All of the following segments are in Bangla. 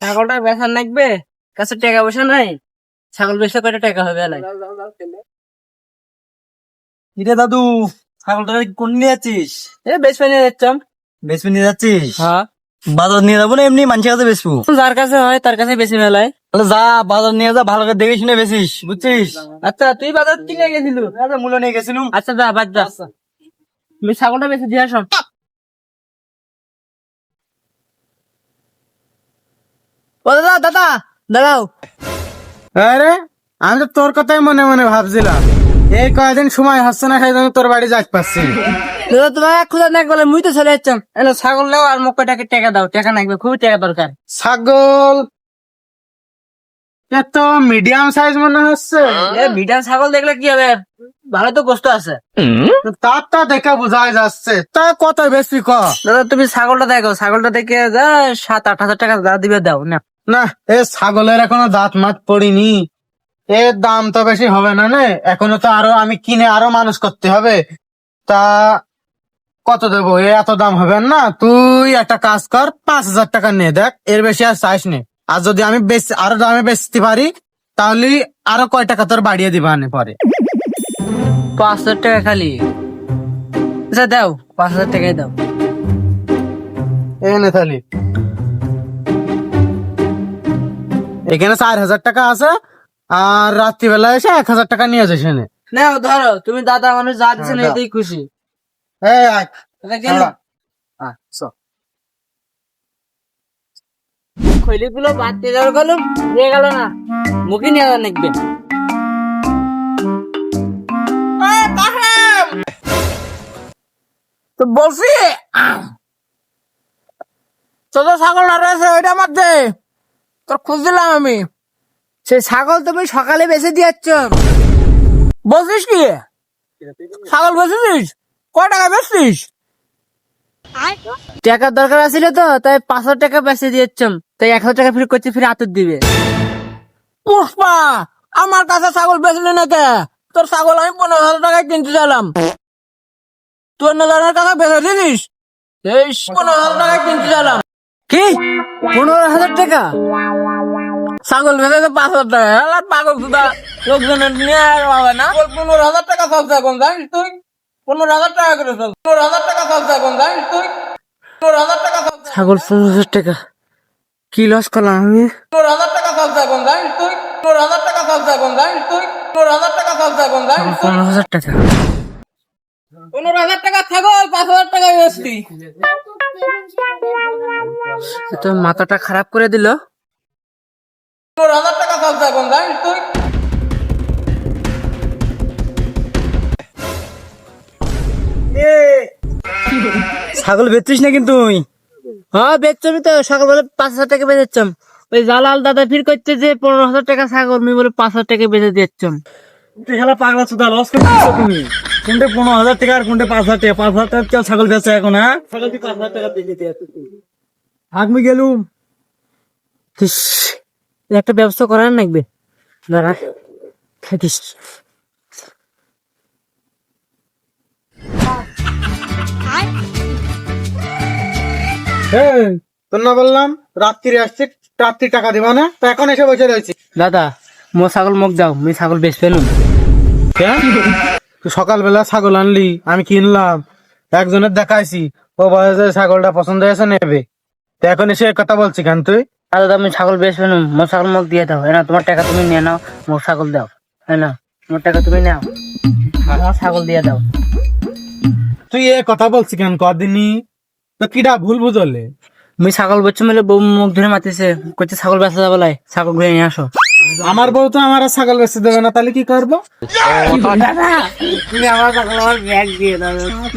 ছাগলটা বেচার লাগবে, কাছে টাকা পয়সা নাই। ছাগল বেচলে কয়টা টাকা হবে এলাই? কিরে দাদু, ছাগলটা কোন নিয়ে যাচ্ছিস? এ বেচবে নিয়ে যাচ্ছাম। বেচবি নিয়ে যাচ্ছিস? হ্যাঁ, বাজার নিয়ে যাবো না এমনি মানুষের কাছে বেচবো? যার কাছে হয় তার কাছে বেশি মেলায়। তাহলে যা, বাজার নিয়ে যা, ভালো করে দেখে শুনে বেচিস, বুঝছিস? আচ্ছা, তুই বাজার কিনে গেছিল? মূল্য নিয়ে গেছিলাম। আচ্ছা, যা বাদ যা। তুমি ছাগলটা বেশি দিয়ে আসো। ও দাদা, দাদা দাঁড়াও। আরে, আমি তো তোর কথাই মনে মনে ভাবছিলাম। এই কয়দিন সময় হচ্ছে না, সেই জন্য তোর বাড়ি যাইতে পারছি। দাদা, তোমার খোঁজা নাক বলে মুই তো চলে যাচ্ছাম। এলো ছাগল নাও আর মোক কয়টাকে টাকা দাও, টাকা লাগবে, খুবই টাকা দরকার। ছাগল এত মিডিয়াম সাইজ মনে হচ্ছে। এ বিটা ছাগল দেখলে কি হবে, ভালো তো কষ্ট আছে। তার তা দেখে বোঝাই যাচ্ছে, তা কত বেশি ক। দাদা তুমি ছাগলটা দেখো, ছাগলটা দেখে যা 7-8 হাজার টাকা যা দিবে দাও না। না, এ ছাগলের এখনো দাঁত মাত পড়িনি, এর দাম তো বেশি হবে না নে। এখনো তো আরো আমি কিনে আরো মানুষ করতে হবে। তা কত দেবো? এত দাম হবে না। তুই একটা কাজ কর, 5,000 টাকা নিয়ে দেখ, এর বেশি আর চাইস নে। আর যদি আমি আরো দামে বেচতে পারি, তাহলে আরো কয় টাকা তোর বাড়িয়ে দিবা নে পরে। 5,000 টাকা খালি? আচ্ছা দাও, 5,000 টাকাই দাও। এনে তাহলে এখানে 4,000 টাকা আছে, আর রাত্রিবেলা এসে 1,000 টাকা নিয়ে যাস এনে। নাও ধরো, তুমি দাদা মানুষ যা দিচ্ছেন দাও। এতেই খুশি। এই আয়, দাদা গেল, দাঁড়া। আয়, চল। খৈলি গুলো বাড়তে যাওয়ার গেল, নিয়ে গেল না, মুখে নিয়ে যাওয়া লাগবে। তো বলছি তোর ছাগল না রয়েছে, ওইটা আমার দে, তোর খোঁজ দিলাম আমি। সেই ছাগল তুমি সকালে বেঁচে দিয়েছ, বলছিস কি? ছাগল বেচেছিস? কয় টাকা বেচছিস? টাকার দরকার আছিল তো, তাই 5,000 টাকা বেঁচে দিয়েছম, তাই 1,000 টাকা ফিরে করতে ফিরে আতর দিবে। পুষ্পা, আমার কাছে ছাগল বেচলি না কে? তোর ছাগল আমি 15,000 টাকায় কিনতে চাইলাম, তুই অন্য জনের কাছে বেচে দিলিস। এই 15,000 টাকায় কিনতে চাইলাম। কি 15,000 টাকা? ছাগল বেচে 5,000 টাকা? এলা পাগল সুদা, লোকজনের নিয়ে আর হবে না। 15,000 টাকা চলছে এখন, জানিস তুই? 15,000 টাকা করে চল, 15,000 টাকা চলছে এখন, জানিস তুই? 15,000 টাকা চলছে। ছাগল 15,000 টাকা, কি লস করলাম আমি? 15,000 টাকা চলছে এখন, জানিস তুই? 15,000 টাকা চলছে এখন, জানিস তুই? 15,000 টাকা চলছে এখন, জানিস তুই? 15,000 টাকা, 15,000 টাকা ছাগল 5,000 টাকা বেচতি। তো মাথাটা খারাপ করে দিল। 15,000 টাকা চলছে এখন, জানিস তুই? ছাগল বেচছিস না কিন্তু তুই? হ্যাঁ বেচছামি তো, সকাল বলে 5,000 টাকা বেচেছাম। ওই জালাল দাদা ফির করছে যে 15,000 টাকা ছাগল, আমি বলে 5,000 টাকা বেচে দিয়েছাম। তুই শালা পাগলা চোদা, লস করছিস তুমি। কোনটা 15,000 টাকা আর কোনটা 5,000 টাকা? 5,000 টাকা কেউ ছাগল বেচে এখন? হ্যাঁ, ছাগল তুই 5,000 টাকা দিয়ে দিতে আমি গেলুম। ইস, একটা ব্যবস্থা করার লাগবে, দাঁড়া খাইতিস। এই, তোর না বললাম রাত্রি আসছে, রাত্রি টাকা দিবা না, তো এখন এসে বসে রয়েছি। দাদা মো ছাগল মোক দাও, আমি ছাগল বেচ পেলুম। তুই সকালবেলা ছাগল আনলি, আমি কিনলাম, একজনের দেখাইছি, ও বলে যে ছাগলটা পছন্দ হয়েছে নেবে, তো এখন এসে এক কথা বলছি কেন তুই? আর দাদা আমি ছাগল বেচ পেলুম, মোর ছাগল মোক দিয়ে দাও। না তোমার টাকা তুমি নিয়ে নাও, মোর ছাগল দাও। হ্যাঁ না, মোর টাকা তুমি নাও, আমার ছাগল দিয়ে দাও। তুই এ কথা বলছি কেন কদিনই? তো কিটা ভুল বুঝলে? আমি ছাগল বেচছি মেলে বউ মুখ ধরে মাতিছে, কইছে ছাগল বেচা যাবে লাই, ছাগল ঘুরে নিয়ে আসো। আমার বউ তো আমার আর ছাগল বেচতে দেবে না, তাহলে কি করবো? দাদা তুমি আমার ছাগল আমার ব্যাগ দিয়ে দাও।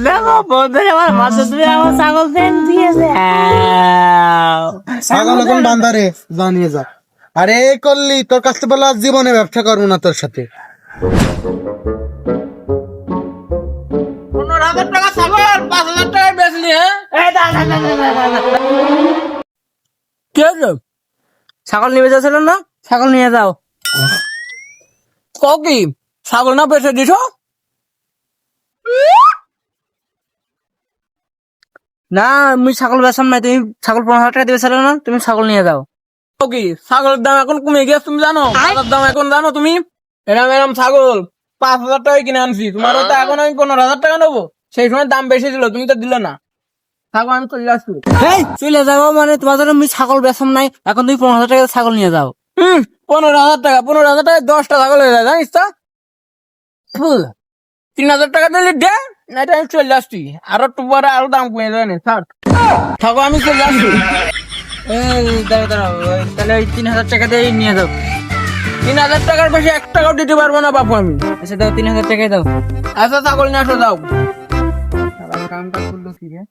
দেখো বউ ধরে আমার মাথা, তুমি আমার ছাগল ফ্যান দিয়ে দাও। ছাগল এখন বান্দারে, জানিয়ে যা। আরে এই করলি, তোর কাছ থেকে বলে আর জীবনে ব্যবসা করবো না তোর সাথে। 15,000 টাকা ছাগল 5,000 টাকায় বেচলি? হ্যাঁ কি হলো? ছাগল নিয়ে যাচ্ছিল না, ছাগল নিয়ে যাও। কি ছাগল না বেচে দিছ? না আমি ছাগল বেচাম না, তুমি ছাগল 15,000 টাকা দিবে না, তুমি ছাগল নিয়ে যাও। ও কি ছাগলের দাম এখন কমে গেছে তুমি জানো? ছাগলের দাম এখন জানো তুমি? এরম এরম ছাগল 5,000 টাকায় কিনে আনছি, তোমারও তো এখন আমি 15,000 টাকা নেবো। সেই সময় দাম বেশি ছিল, তুমি তো দিলে না। ছাগল আমি চলে আসছি। এই চলে যাবো মানে তোমার জন্য আমি ছাগল বেচম নাই, এখন তুমি 15,000 টাকা ছাগল নিয়ে যাও। 15,000 টাকা, 15,000 টাকায় 10টা ছাগল হয়ে যায় জানিস তো? 3,000 টাকা দিলে দে, না এটা আমি চলে আসছি। আরো একটু পরে আরো দাম কমে যাবে না, থাক থাকো, আমি চলে আসছি। এই দাঁড়াও দাঁড়াও, তাহলে ওই 3,000 টাকা দিয়ে নিয়ে যাও। 3,000 টাকার বেশি 1 টাকাও দিতে পারবো না বাপু আমি। আচ্ছা দাও, 3,000 টাকাই দাও। আচ্ছা ছাগল নিয়ে আসো, যাও। কামটা করলো কি রে?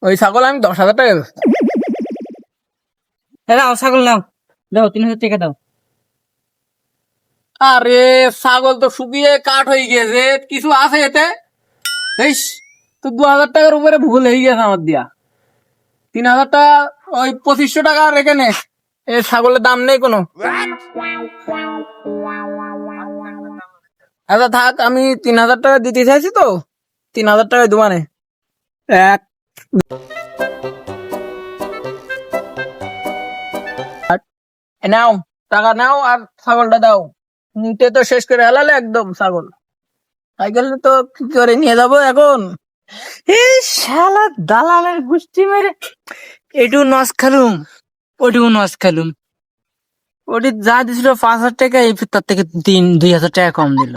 ওই ছাগল আমি 10,000 টাকা বেচছি। দাও ছাগল নাও, দাও 3,000 টাকা দাও। আরে ছাগল তো শুকিয়ে কাঠ হয়ে গেছে, কিছু আছে এতে? ইস, তো 2,000 টাকার উপরে ভুল হয়ে গেছে আমার দিয়া। 3,000 টাকা, ওই 2,500 টাকা রেখে নে। এই ছাগলের দাম নেই কোনো। আচ্ছা থাক, আমি 3,000 টাকা দিতে চাইছি তো, 3,000 টাকায় দোকানে এক নাও, টাকা নাও আর ছাগলটা দাও। নিতে তো শেষ করে হেলালে একদম ছাগল। সাইকেল তো কি করে নিয়ে যাবো এখন? এই শালা দালালের গুষ্টি মেরে এটু নস খেলুম, ওটুকু নস খেলুম। ওটি যা দিছিল 5,000 টাকা, এই তার থেকে 2,000 টাকা কম দিল।